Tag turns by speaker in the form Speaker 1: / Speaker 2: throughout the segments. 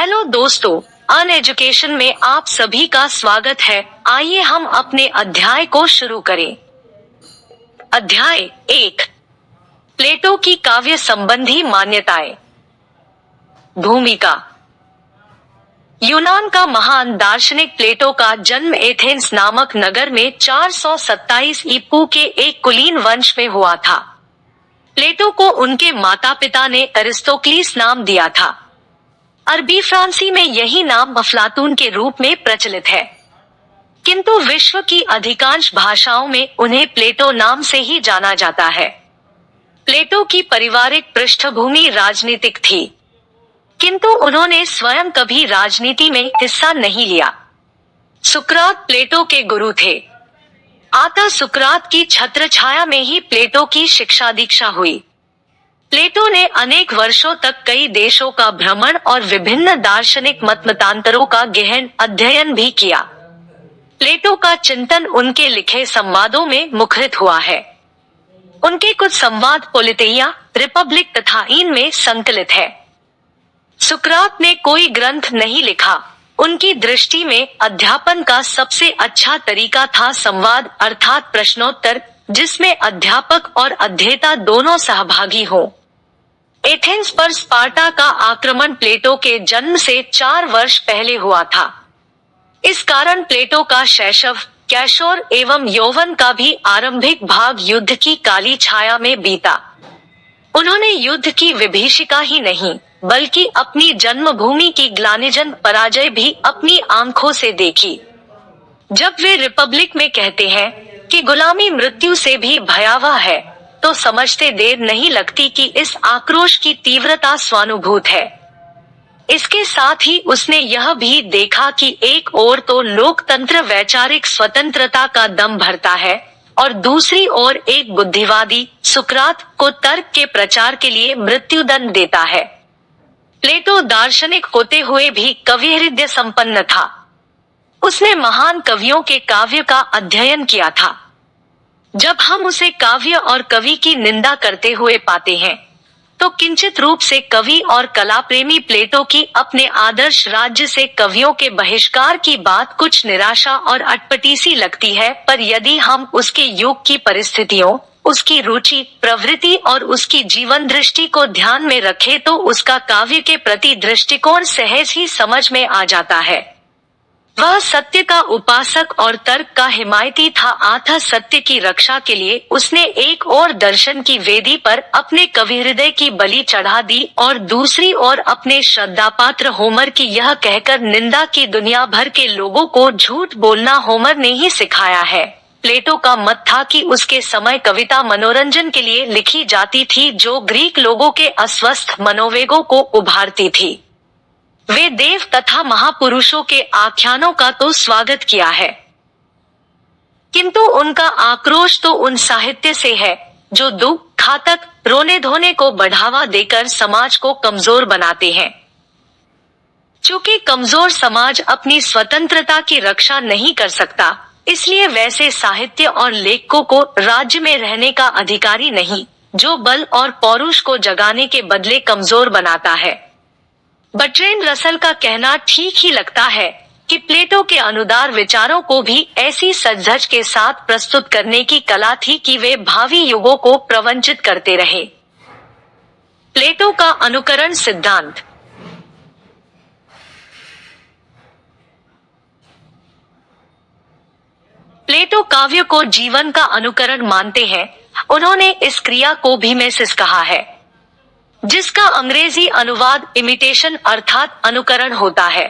Speaker 1: Hello दोस्तों, अन education में आप सभी का स्वागत है। आइए हम अपने अध्याय को शुरू करें। अध्याय 1, प्लेटो की काव्य संबंधी मान्यताएं। भूमिका। यूनान का महान दार्शनिक प्लेटो का जन्म एथेंस नामक नगर में 427 ईपू के एक कुलीन वंश में हुआ था। प्लेटो को उनके माता पिता ने अरिस्टोक्लीस नाम दिया था। अरबी फ्रांसी में यही नाम अफलातून के रूप में प्रचलित है, किंतु विश्व की अधिकांश भाषाओं में उन्हें प्लेटो नाम से ही जाना जाता है। प्लेटो की पारिवारिक पृष्ठभूमि राजनीतिक थी, किंतु उन्होंने स्वयं कभी राजनीति में हिस्सा नहीं लिया। सुकरात प्लेटो के गुरु थे, अतः सुकरात की छत्रछाया में ही प्लेटो की शिक्षा दीक्षा हुई। प्लेटो ने अनेक वर्षों तक कई देशों का भ्रमण और विभिन्न दार्शनिक मतमतांतरों का गहन अध्ययन भी किया। प्लेटो का चिंतन उनके लिखे संवादों में मुखरित हुआ है। उनके कुछ संवाद पोलिटेइया, रिपब्लिक तथा इन में संकलित है। सुकरात ने कोई ग्रंथ नहीं लिखा। उनकी दृष्टि में अध्यापन का सबसे अच्छा तरीका था संवाद अर्थात प्रश्नोत्तर, जिसमें अध्यापक और अध्येता दोनों सहभागी हों। एथेंस पर स्पार्टा का आक्रमण प्लेटो के जन्म से 4 वर्ष पहले हुआ था। इस कारण प्लेटो का शैशव, कैशोर एवं यौवन का भी आरंभिक भाग युद्ध की काली छाया में बीता। उन्होंने युद्ध की विभीषिका ही नहीं, बल्कि अपनी जन्मभूमि की ग्लानिजन पराजय भी अपनी आंखों से देखी। जब वे रिपब्लिक में कहते हैं कि गुलामी मृत्यु से भी भयावह है, तो समझते देर नहीं लगती कि इस आक्रोश की तीव्रता स्वानुभूत है। इसके साथ ही उसने यह भी देखा कि एक ओर तो लोकतंत्र वैचारिक स्वतंत्रता का दम भरता है और दूसरी ओर एक बुद्धिवादी सुकरात को तर्क के प्रचार के लिए मृत्युदंड देता है। प्लेटो दार्शनिक होते हुए भी कविहृदय संपन्न था। उसने महान कवियों के काव्य का अध्ययन किया था। जब हम उसे काव्य और कवि की निंदा करते हुए पाते हैं, तो किंचित रूप से कवि और कला प्रेमी प्लेटो की अपने आदर्श राज्य से कवियों के बहिष्कार की बात कुछ निराशा और अटपटी सी लगती है, पर यदि हम उसके युग की परिस्थितियों, उसकी रुचि, प्रवृत्ति और उसकी जीवन दृष्टि को ध्यान में रखें तो उसका काव्य के प्रति दृष्टिकोण सहज ही समझ में आ जाता है। वह सत्य का उपासक और तर्क का हिमायती था, अतः सत्य की रक्षा के लिए उसने एक ओर दर्शन की वेदी पर अपने कविहृदय की बलि चढ़ा दी और दूसरी ओर अपने श्रद्धापात्र होमर की यह कहकर निंदा की दुनिया भर के लोगों को झूठ बोलना होमर ने ही सिखाया है। प्लेटो का मत था कि उसके समय कविता मनोरंजन के लिए लिखी जाती थी, जो ग्रीक लोगों के अस्वस्थ मनोवेगों को उभारती थी। वे देव तथा महापुरुषों के आख्यानों का तो स्वागत किया है, किंतु उनका आक्रोश तो उन साहित्य से है जो दुख, घातक, रोने धोने को बढ़ावा देकर समाज को कमजोर बनाते हैं। चूंकि कमजोर समाज अपनी स्वतंत्रता की रक्षा नहीं कर सकता, इसलिए वैसे साहित्य और लेखकों को राज्य में रहने का अधिकारी नहीं, जो बल और पौरुष को जगाने के बदले कमजोर बनाता है। बर्ट्रैंड रसल का कहना ठीक ही लगता है कि प्लेटो के अनुदार विचारों को भी ऐसी सजधज के साथ प्रस्तुत करने की कला थी कि वे भावी युगों को प्रवंचित करते रहे। प्लेटो का अनुकरण सिद्धांत। प्लेटो काव्य को जीवन का अनुकरण मानते हैं। उन्होंने इस क्रिया को भी मिमेसिस कहा है, जिसका अंग्रेजी अनुवाद इमिटेशन अर्थात अनुकरण होता है।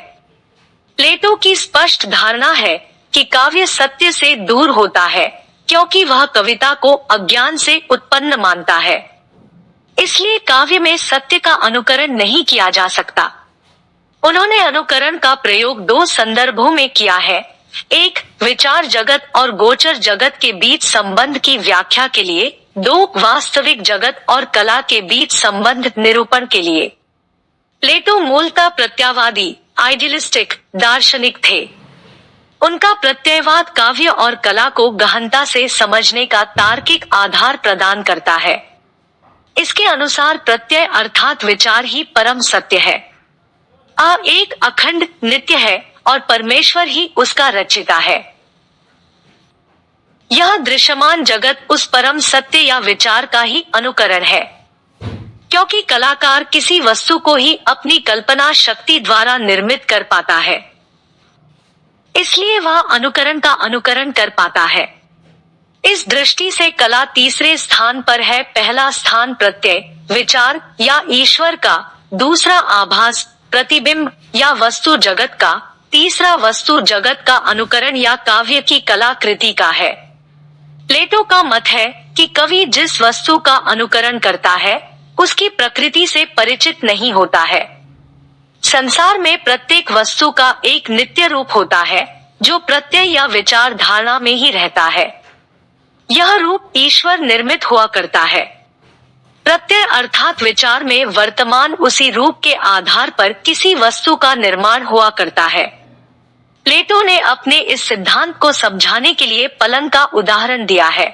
Speaker 1: प्लेटो की स्पष्ट धारणा है कि काव्य सत्य से दूर होता है, क्योंकि वह कविता को अज्ञान से उत्पन्न मानता है। इसलिए काव्य में सत्य का अनुकरण नहीं किया जा सकता। उन्होंने अनुकरण का प्रयोग 2 संदर्भों में किया है। एक, विचार जगत और गोचर जगत के बीच संबंध की व्याख्या के लिए। 2, वास्तविक जगत और कला के बीच संबंध निरूपण के लिए। प्लेटो मूलतः प्रत्ययवादी, आइडियलिस्टिक दार्शनिक थे। उनका प्रत्ययवाद काव्य और कला को गहनता से समझने का तार्किक आधार प्रदान करता है। इसके अनुसार प्रत्यय अर्थात विचार ही परम सत्य है। एक अखंड नित्य है और परमेश्वर ही उसका रचयिता है। यह दृश्यमान जगत उस परम सत्य या विचार का ही अनुकरण है, क्योंकि कलाकार किसी वस्तु को ही अपनी कल्पना शक्ति द्वारा निर्मित कर पाता है, इसलिए वह अनुकरण का अनुकरण कर पाता है। इस दृष्टि से कला तीसरे स्थान पर है। पहला स्थान प्रत्यय, विचार या ईश्वर का, दूसरा आभास, प्रतिबिंब या वस्तु जगत का, तीसरा वस्तु जगत का अनुकरण या काव्य की कलाकृति का है। प्लेटो का मत है कि कवि जिस वस्तु का अनुकरण करता है उसकी प्रकृति से परिचित नहीं होता है। संसार में प्रत्येक वस्तु का एक नित्य रूप होता है जो प्रत्यय या विचार धारणा में ही रहता है। यह रूप ईश्वर निर्मित हुआ करता है। प्रत्यय अर्थात विचार में वर्तमान उसी रूप के आधार पर किसी वस्तु का निर्माण हुआ करता है। प्लेटो ने अपने इस सिद्धांत को समझाने के लिए पलंग का उदाहरण दिया है।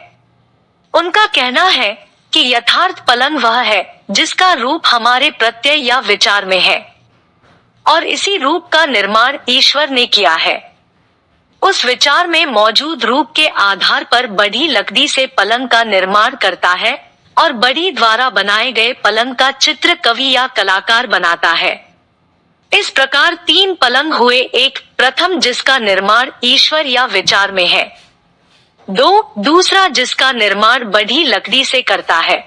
Speaker 1: उनका कहना है कि यथार्थ पलंग वह है जिसका रूप हमारे प्रत्यय या विचार में है, और इसी रूप का निर्माण ईश्वर ने किया है। उस विचार में मौजूद रूप के आधार पर बड़ी लकड़ी से पलंग का निर्माण करता है और बड़ी द्वारा बनाए गए पलंग का चित्र कवि या कलाकार बनाता है। इस प्रकार तीन पलंग हुए। एक, प्रथम जिसका निर्माण ईश्वर या विचार में है। दो, दूसरा जिसका निर्माण बड़ी लकड़ी से करता है।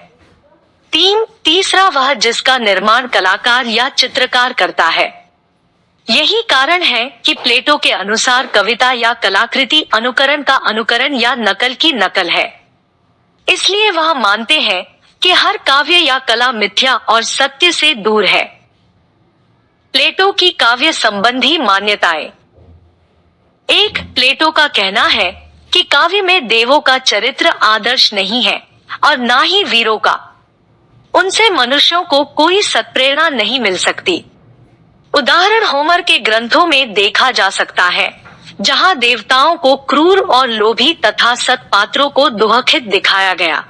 Speaker 1: तीन, तीसरा वह जिसका निर्माण कलाकार या चित्रकार करता है। यही कारण है कि प्लेटो के अनुसार कविता या कलाकृति अनुकरण का अनुकरण या नकल की नकल है। इसलिए वह मानते हैं कि हर काव्य या कला मिथ्या और सत्य से दूर है। प्लेटो की काव्य संबंधी मान्यताएं। एक, प्लेटो का कहना है कि काव्य में देवों का चरित्र आदर्श नहीं है और ना ही वीरों का। उनसे मनुष्यों को कोई सत्प्रेरणा नहीं मिल सकती। उदाहरण होमर के ग्रंथों में देखा जा सकता है, जहां देवताओं को क्रूर और लोभी तथा सत्पात्रों को दुखित दिखाया गया।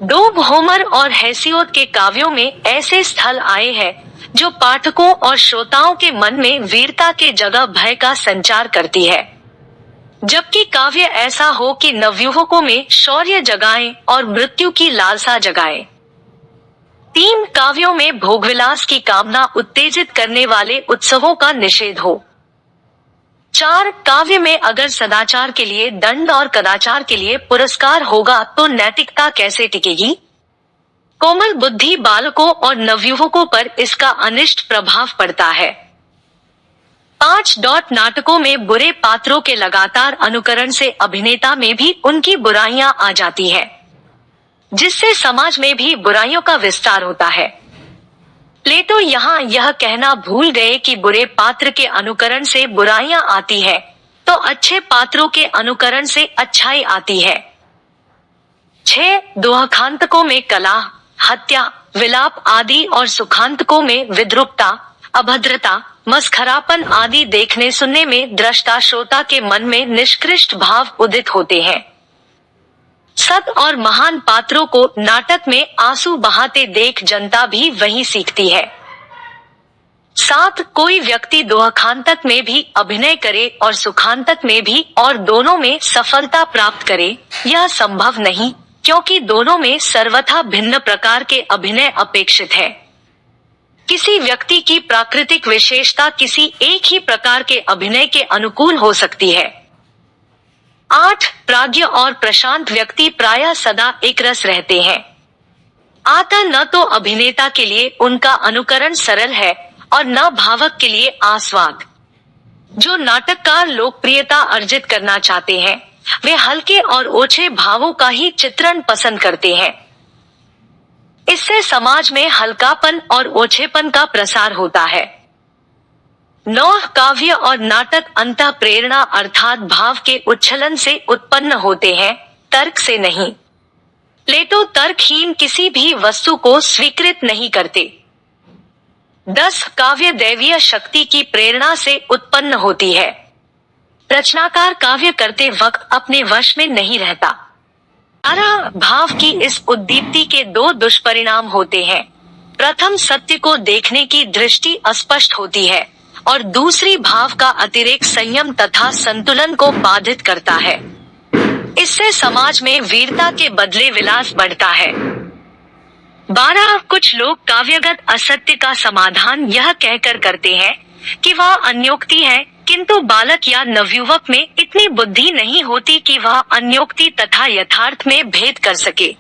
Speaker 1: दो, होमर और हेसियोद के काव्यों में ऐसे स्थल आए हैं जो पाठकों और श्रोताओं के मन में वीरता के जगह भय का संचार करती है, जबकि काव्य ऐसा हो कि नवयुवकों में शौर्य जगाए और मृत्यु की लालसा जगाए। तीन, काव्यों में भोगविलास की कामना उत्तेजित करने वाले उत्सवों का निषेध हो। चार, काव्य में अगर सदाचार के लिए दंड और कदाचार के लिए पुरस्कार होगा तो नैतिकता कैसे टिकेगी? कोमल बुद्धि बालकों और नवयुवकों पर इसका अनिष्ट प्रभाव पड़ता है। 5. नाटकों में बुरे पात्रों के लगातार अनुकरण से अभिनेता में भी उनकी बुराइयां आ जाती है, जिससे समाज में भी बुराइयों का विस्तार होता है। प्लेटो यहाँ यह कहना भूल गए कि बुरे पात्र के अनुकरण से बुराइयां आती है तो अच्छे पात्रों के अनुकरण से अच्छाई आती है। 6. दुहाखांतकों में कलह, हत्या, विलाप आदि और सुखांतकों में विद्रूपता, अभद्रता, मस्खरापन आदि देखने सुनने में दृष्टा श्रोता के मन में निष्कृष्ट भाव उदित होते हैं। सत और महान पात्रों को नाटक में आंसू बहाते देख जनता भी वही सीखती है। 7. कोई व्यक्ति दुहाखांतक में भी अभिनय करे और सुखांतक में भी और दोनों में सफलता प्राप्त करे, यह संभव नहीं, क्योंकि दोनों में सर्वथा भिन्न प्रकार के अभिनय अपेक्षित है। किसी व्यक्ति की प्राकृतिक विशेषता किसी एक ही प्रकार के अभिनय के अनुकूल हो सकती है। 8. प्राज्ञ और प्रशांत व्यक्ति प्रायः सदा एक रस रहते हैं। अतः न तो अभिनेता के लिए उनका अनुकरण सरल है और न भावक के लिए आस्वाद। जो नाटककार लोकप्रियता अर्जित करना चाहते हैं वे हल्के और ओछे भावों का ही चित्रण पसंद करते हैं। इससे समाज में हल्कापन और ओछेपन का प्रसार होता है। 9. काव्य और नाटक अंतः प्रेरणा अर्थात भाव के उच्छलन से उत्पन्न होते हैं, तर्क से नहीं। प्लेटो तर्कहीन किसी भी वस्तु को स्वीकृत नहीं करते। 10. काव्य दैवीय शक्ति की प्रेरणा से उत्पन्न होती है। रचनाकार काव्य करते वक्त अपने वश में नहीं रहता। भाव की इस उद्दीप्ति के दो दुष्परिणाम होते हैं। प्रथम सत्य को देखने की दृष्टि अस्पष्ट होती है और दूसरी भाव का अतिरेक संयम तथा संतुलन को बाधित करता है। इससे समाज में वीरता के बदले विलास बढ़ता है। 12 कुछ लोग काव्यगत असत्य का समाधान यह कहकर करते हैं कि वह अन्योक्ति है, किंतु बालक या नवयुवक में इतनी बुद्धि नहीं होती कि वह अन्योक्ति तथा यथार्थ में भेद कर सके।